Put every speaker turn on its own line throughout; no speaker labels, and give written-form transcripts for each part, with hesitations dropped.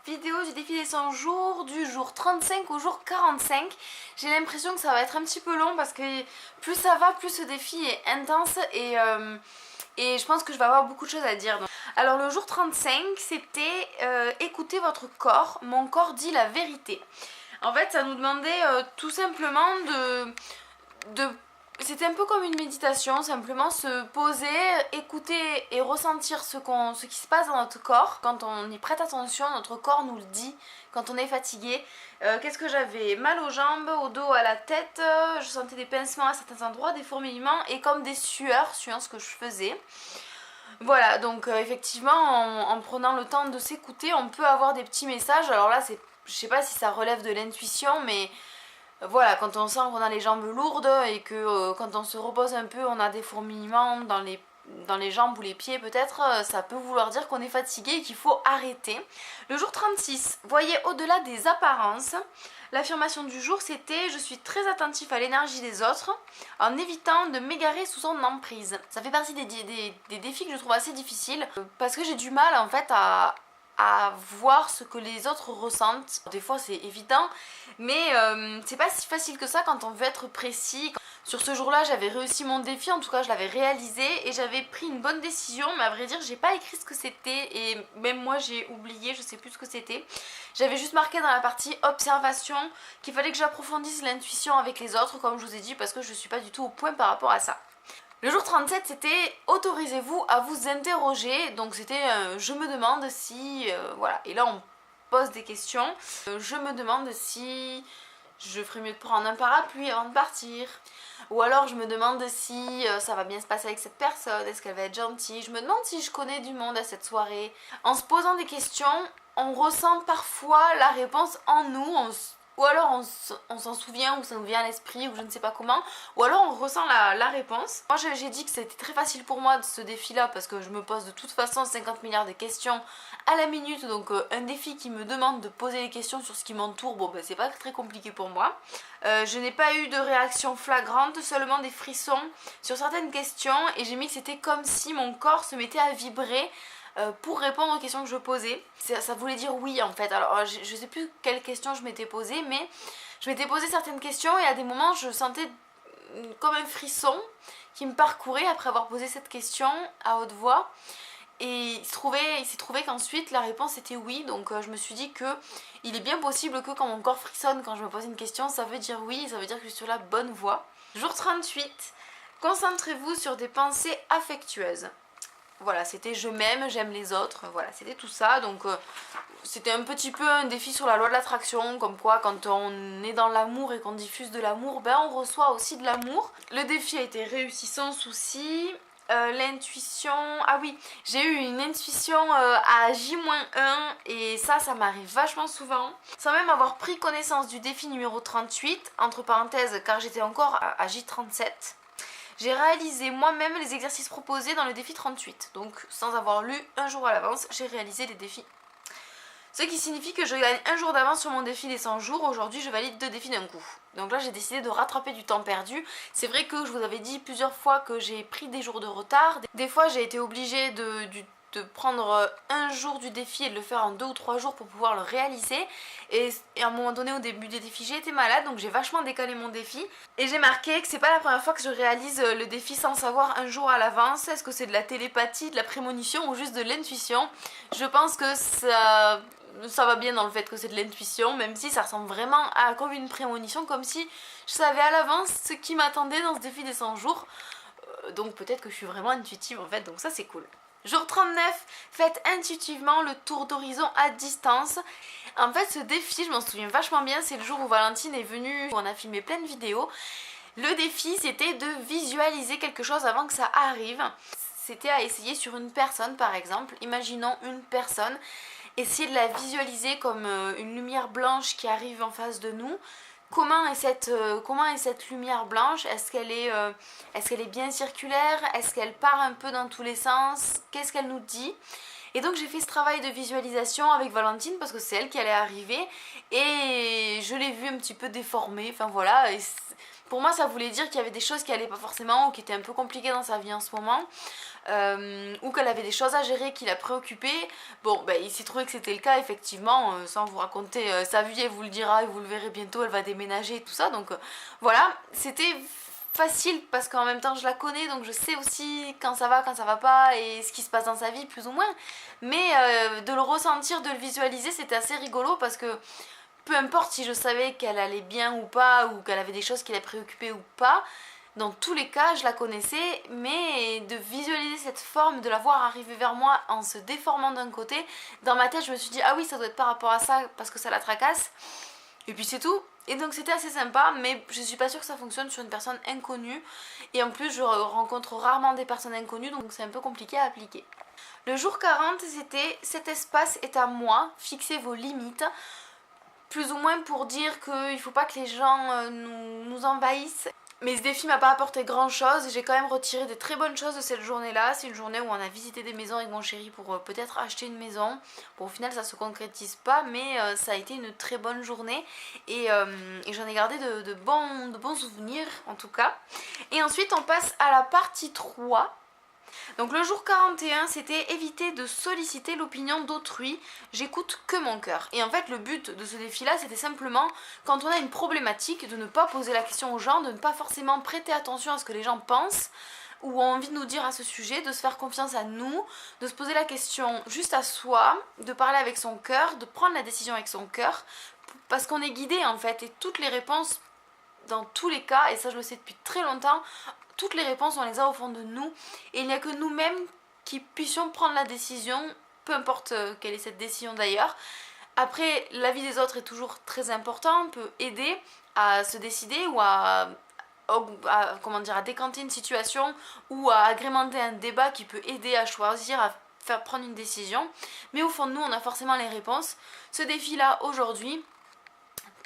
vidéo du défi des 100 jours, du jour 35 au jour 45. J'ai l'impression que ça va être un petit peu long parce que plus ça va, plus ce défi est intense et je pense que je vais avoir beaucoup de choses à dire. Alors le jour 35, c'était écoutez votre corps, mon corps dit la vérité. En fait, ça nous demandait tout simplement c'était un peu comme une méditation, simplement se poser, écouter et ressentir ce qui se passe dans notre corps. Quand on y prête attention, notre corps nous le dit quand on est fatigué. Qu'est-ce que j'avais? Mal aux jambes, au dos, à la tête, je sentais des pincements à certains endroits, des fourmillements et comme des sueurs, suivant ce que je faisais. Voilà, donc effectivement, en prenant le temps de s'écouter, on peut avoir des petits messages. Alors là, je sais pas si ça relève de l'intuition, mais voilà, quand on sent qu'on a les jambes lourdes et que quand on se repose un peu, on a des fourmillements dans les jambes ou les pieds peut-être, ça peut vouloir dire qu'on est fatigué et qu'il faut arrêter. Le jour 36, voyez au-delà des apparences. L'affirmation du jour, c'était « Je suis très attentif à l'énergie des autres en évitant de m'égarer sous son emprise ». Ça fait partie des défis que je trouve assez difficiles parce que j'ai du mal en fait à voir ce que les autres ressentent. Des fois c'est évident, mais c'est pas si facile que ça quand on veut être précis. Sur ce jour-là, j'avais réussi mon défi, en tout cas je l'avais réalisé et j'avais pris une bonne décision, mais à vrai dire, j'ai pas écrit ce que c'était et même moi j'ai oublié, je sais plus ce que c'était. J'avais juste marqué dans la partie observation qu'il fallait que j'approfondisse l'intuition avec les autres, comme je vous ai dit, parce que je suis pas du tout au point par rapport à ça. Le jour 37, c'était autorisez-vous à vous interroger. Donc c'était je me demande si voilà, et là on pose des questions. Je me demande si je ferais mieux de prendre un parapluie avant de partir. Ou alors je me demande si ça va bien se passer avec cette personne, est-ce qu'elle va être gentille. Je me demande si je connais du monde à cette soirée. En se posant des questions, on ressent parfois la réponse en nous, ou alors on s'en souvient ou ça nous vient à l'esprit ou je ne sais pas comment, ou alors on ressent la réponse. Moi j'ai dit que c'était très facile pour moi ce défi là parce que je me pose de toute façon 50 milliards de questions à la minute, donc un défi qui me demande de poser des questions sur ce qui m'entoure, bon ben c'est pas très compliqué pour moi. Je n'ai pas eu de réaction flagrante, seulement des frissons sur certaines questions et j'ai mis que c'était comme si mon corps se mettait à vibrer pour répondre aux questions que je posais. Ça voulait dire oui en fait. Alors je sais plus quelles questions je m'étais posée, mais je m'étais posé certaines questions et à des moments je sentais comme un frisson qui me parcourait après avoir posé cette question à haute voix. Et il s'est trouvé qu'ensuite la réponse était oui, donc je me suis dit que il est bien possible que quand mon corps frissonne quand je me pose une question, ça veut dire oui, ça veut dire que je suis sur la bonne voie. Jour 38, concentrez-vous sur des pensées affectueuses. Voilà, c'était je m'aime, j'aime les autres, voilà, c'était tout ça. Donc c'était un petit peu un défi sur la loi de l'attraction, comme quoi quand on est dans l'amour et qu'on diffuse de l'amour, ben on reçoit aussi de l'amour. Le défi a été réussi sans souci. L'intuition, ah oui, j'ai eu une intuition à J-1 et ça m'arrive vachement souvent. Sans même avoir pris connaissance du défi numéro 38, entre parenthèses, car j'étais encore à J37. J'ai réalisé moi-même les exercices proposés dans le défi 38. Donc sans avoir lu un jour à l'avance, j'ai réalisé les défis. Ce qui signifie que je gagne un jour d'avance sur mon défi des 100 jours. Aujourd'hui, je valide 2 défis d'un coup. Donc là, j'ai décidé de rattraper du temps perdu. C'est vrai que je vous avais dit plusieurs fois que j'ai pris des jours de retard. Des fois, j'ai été obligée de prendre un jour du défi et de le faire en 2 ou 3 jours pour pouvoir le réaliser. Et à un moment donné, au début des défis, j'ai été malade, donc j'ai vachement décalé mon défi. Et j'ai marqué que c'est pas la première fois que je réalise le défi sans savoir un jour à l'avance. Est-ce que c'est de la télépathie, de la prémonition ou juste de l'intuition? Je pense que ça va bien dans le fait que c'est de l'intuition, même si ça ressemble vraiment à comme une prémonition, comme si je savais à l'avance ce qui m'attendait dans ce défi des 100 jours. Donc peut-être que je suis vraiment intuitive en fait, donc ça c'est cool. Jour 39, faites intuitivement le tour d'horizon à distance. En fait ce défi, je m'en souviens vachement bien, c'est le jour où Valentine est venue, où on a filmé plein de vidéos. Le défi c'était de visualiser quelque chose avant que ça arrive. C'était à essayer sur une personne par exemple, imaginons une personne. Essayer de la visualiser comme une lumière blanche qui arrive en face de nous. Comment est cette lumière blanche? Est-ce qu'elle est bien circulaire? Est-ce qu'elle part un peu dans tous les sens? Qu'est-ce qu'elle nous dit? Et donc j'ai fait ce travail de visualisation avec Valentine parce que c'est elle qui allait arriver et je l'ai vue un petit peu déformée, enfin voilà. Pour moi ça voulait dire qu'il y avait des choses qui allaient pas forcément ou qui étaient un peu compliquées dans sa vie en ce moment. Ou qu'elle avait des choses à gérer qui la préoccupaient. Bon, ben, il s'est trouvé que c'était le cas, effectivement, sans vous raconter sa vie, elle vous le dira et vous le verrez bientôt, elle va déménager et tout ça, donc voilà, c'était facile parce qu'en même temps je la connais, donc je sais aussi quand ça va pas et ce qui se passe dans sa vie plus ou moins, mais de le ressentir, de le visualiser, c'était assez rigolo parce que peu importe si je savais qu'elle allait bien ou pas, ou qu'elle avait des choses qui la préoccupaient ou pas, dans tous les cas, je la connaissais, mais de visualiser cette forme, de la voir arriver vers moi en se déformant d'un côté, dans ma tête, je me suis dit, ah oui, ça doit être par rapport à ça, parce que ça la tracasse. Et puis c'est tout. Et donc c'était assez sympa, mais je suis pas sûre que ça fonctionne sur une personne inconnue. Et en plus, je rencontre rarement des personnes inconnues, donc c'est un peu compliqué à appliquer. Le jour 40, c'était « Cet espace est à moi, fixez vos limites ». Plus ou moins pour dire qu'il ne faut pas que les gens nous envahissent. Mais ce défi m'a pas apporté grand chose, j'ai quand même retiré des très bonnes choses de cette journée-là. C'est une journée où on a visité des maisons avec mon chéri pour peut-être acheter une maison. Bon, au final ça se concrétise pas, mais ça a été une très bonne journée et j'en ai gardé de bons souvenirs en tout cas. Et ensuite on passe à la partie 3. Donc le jour 41, c'était éviter de solliciter l'opinion d'autrui, j'écoute que mon cœur. Et en fait le but de ce défi là c'était simplement, quand on a une problématique, de ne pas poser la question aux gens, de ne pas forcément prêter attention à ce que les gens pensent ou ont envie de nous dire à ce sujet, de se faire confiance à nous, de se poser la question juste à soi, de parler avec son cœur, de prendre la décision avec son cœur, parce qu'on est guidé en fait, et toutes les réponses dans tous les cas, et ça je le sais depuis très longtemps, toutes les réponses on les a au fond de nous et il n'y a que nous-mêmes qui puissions prendre la décision, peu importe quelle est cette décision d'ailleurs. Après, l'avis des autres est toujours très important, on peut aider à se décider ou à décanter une situation ou à agrémenter un débat qui peut aider à choisir, à faire prendre une décision. Mais au fond de nous, on a forcément les réponses. Ce défi-là, aujourd'hui,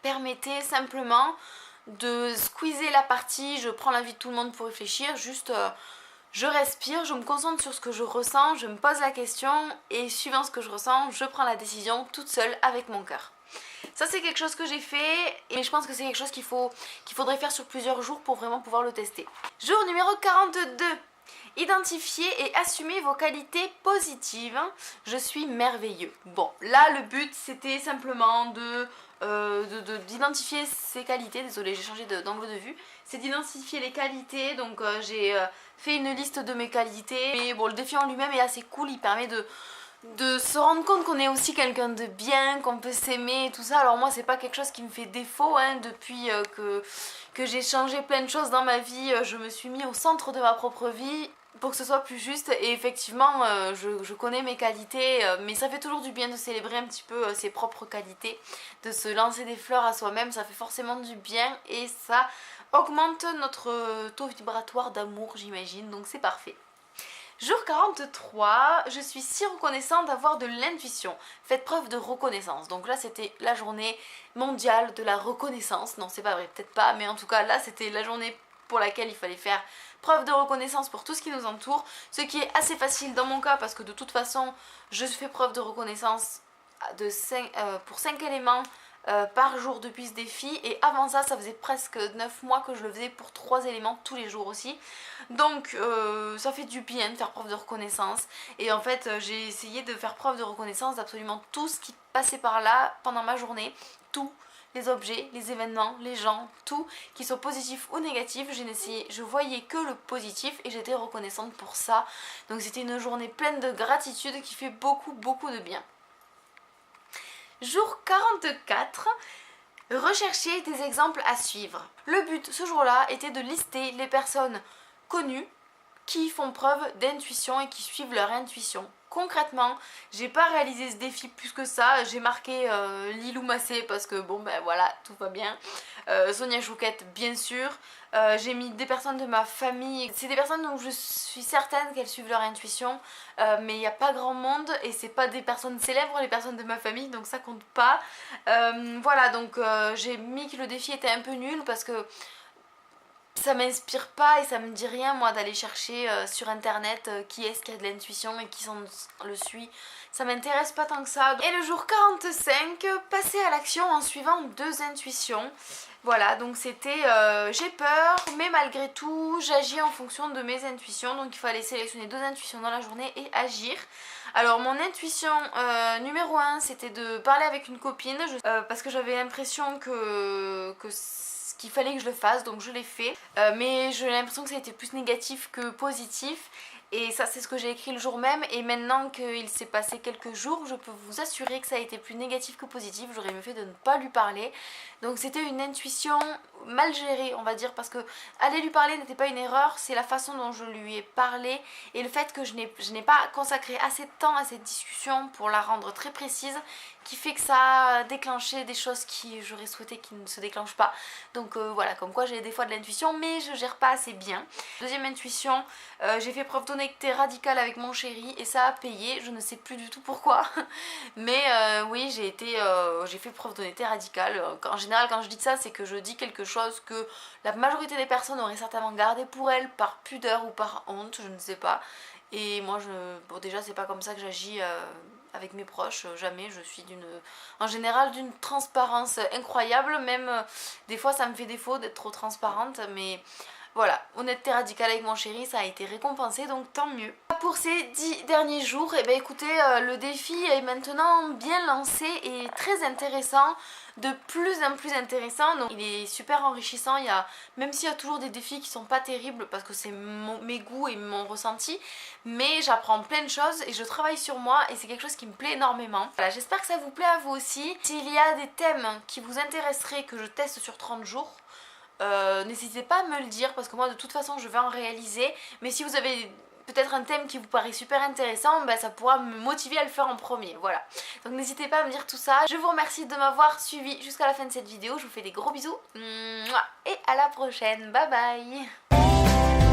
permettait simplement de squeezer la partie, je prends l'avis de tout le monde pour réfléchir, juste je respire, je me concentre sur ce que je ressens, je me pose la question et suivant ce que je ressens, je prends la décision toute seule avec mon cœur. Ça c'est quelque chose que j'ai fait et je pense que c'est quelque chose qu'il faudrait faire sur plusieurs jours pour vraiment pouvoir le tester. Jour numéro 42. Identifiez et assumez vos qualités positives. Je suis merveilleux. Bon, là le but c'était simplement d'identifier ses qualités. Désolée, j'ai changé d'angle de vue. C'est d'identifier les qualités. Donc j'ai fait une liste de mes qualités. Mais bon, le défi en lui-même est assez cool. Il permet de se rendre compte qu'on est aussi quelqu'un de bien, qu'on peut s'aimer et tout ça. Alors moi c'est pas quelque chose qui me fait défaut hein, depuis que j'ai changé plein de choses dans ma vie, je me suis mis au centre de ma propre vie pour que ce soit plus juste et effectivement je connais mes qualités mais ça fait toujours du bien de célébrer un petit peu ses propres qualités, de se lancer des fleurs à soi-même, ça fait forcément du bien et ça augmente notre taux vibratoire d'amour j'imagine, donc c'est parfait. Jour 43, je suis si reconnaissante d'avoir de l'intuition. Faites preuve de reconnaissance. Donc là, c'était la journée mondiale de la reconnaissance. Non, c'est pas vrai, peut-être pas, mais en tout cas, là, c'était la journée pour laquelle il fallait faire preuve de reconnaissance pour tout ce qui nous entoure. Ce qui est assez facile dans mon cas, parce que de toute façon, je fais preuve de reconnaissance pour 5 éléments par jour depuis ce défi et avant ça faisait presque 9 mois que je le faisais pour 3 éléments tous les jours aussi, donc ça fait du bien de faire preuve de reconnaissance et en fait j'ai essayé de faire preuve de reconnaissance d'absolument tout ce qui passait par là pendant ma journée, tout, les objets, les événements, les gens, tout, qu'ils soient positifs ou négatifs, je voyais que le positif et j'étais reconnaissante pour ça, donc c'était une journée pleine de gratitude qui fait beaucoup de bien. Jour 44, recherchez des exemples à suivre. Le but ce jour-là était de lister les personnes connues qui font preuve d'intuition et qui suivent leur intuition. Concrètement, j'ai pas réalisé ce défi plus que ça, j'ai marqué Lilou Massé parce que bon ben voilà, tout va bien, Sonia Chouquette bien sûr, j'ai mis des personnes de ma famille, c'est des personnes dont je suis certaine qu'elles suivent leur intuition, mais il n'y a pas grand monde et c'est pas des personnes célèbres, les personnes de ma famille, donc ça compte pas. Voilà, donc j'ai mis que le défi était un peu nul parce que ça m'inspire pas et ça me dit rien moi d'aller chercher sur internet qui est-ce qui a de l'intuition et qui le suit. Ça m'intéresse pas tant que ça. Et le jour 45, passer à l'action en suivant 2 intuitions. Voilà, donc c'était j'ai peur, mais malgré tout, j'agis en fonction de mes intuitions. Donc il fallait sélectionner 2 intuitions dans la journée et agir. Alors mon intuition numéro 1, c'était de parler avec une copine, parce que j'avais l'impression qu'il fallait que je le fasse, donc je l'ai fait. Mais j'ai l'impression que ça a été plus négatif que positif. Et ça, c'est ce que j'ai écrit le jour même. Et maintenant qu'il s'est passé quelques jours, je peux vous assurer que ça a été plus négatif que positif. J'aurais mieux fait de ne pas lui parler. Donc c'était une intuition mal gérée, on va dire, parce que aller lui parler n'était pas une erreur, c'est la façon dont je lui ai parlé et le fait que je n'ai pas consacré assez de temps à cette discussion pour la rendre très précise, qui fait que ça a déclenché des choses qui j'aurais souhaité qu'ils ne se déclenchent pas. Donc voilà, comme quoi j'ai des fois de l'intuition, mais je gère pas assez bien. Deuxième intuition, j'ai fait preuve d'honnêteté radicale avec mon chéri et ça a payé, je ne sais plus du tout pourquoi. Mais oui, j'ai fait preuve d'honnêteté radicale. En général, quand je dis ça, c'est que je dis quelque chose que la majorité des personnes auraient certainement gardé pour elles par pudeur ou par honte, je ne sais pas. Et moi, bon, déjà, c'est pas comme ça que j'agis avec mes proches, jamais. Je suis en général d'une transparence incroyable, même des fois ça me fait défaut d'être trop transparente, mais voilà, honnêteté radicale avec mon chéri, ça a été récompensé, donc tant mieux. Pour ces 10 derniers jours, et écoutez, le défi est maintenant bien lancé et très intéressant, de plus en plus intéressant, donc il est super enrichissant. Même s'il y a toujours des défis qui sont pas terribles parce que c'est mes goûts et mon ressenti, mais j'apprends plein de choses et je travaille sur moi et c'est quelque chose qui me plaît énormément. Voilà, j'espère que ça vous plaît à vous aussi. S'il y a des thèmes qui vous intéresseraient que je teste sur 30 jours, n'hésitez pas à me le dire parce que moi de toute façon je vais en réaliser, mais si vous avez peut-être un thème qui vous paraît super intéressant, ça pourra me motiver à le faire en premier, voilà. Donc n'hésitez pas à me dire tout ça. Je vous remercie de m'avoir suivi jusqu'à la fin de cette vidéo, je vous fais des gros bisous et à la prochaine, bye bye.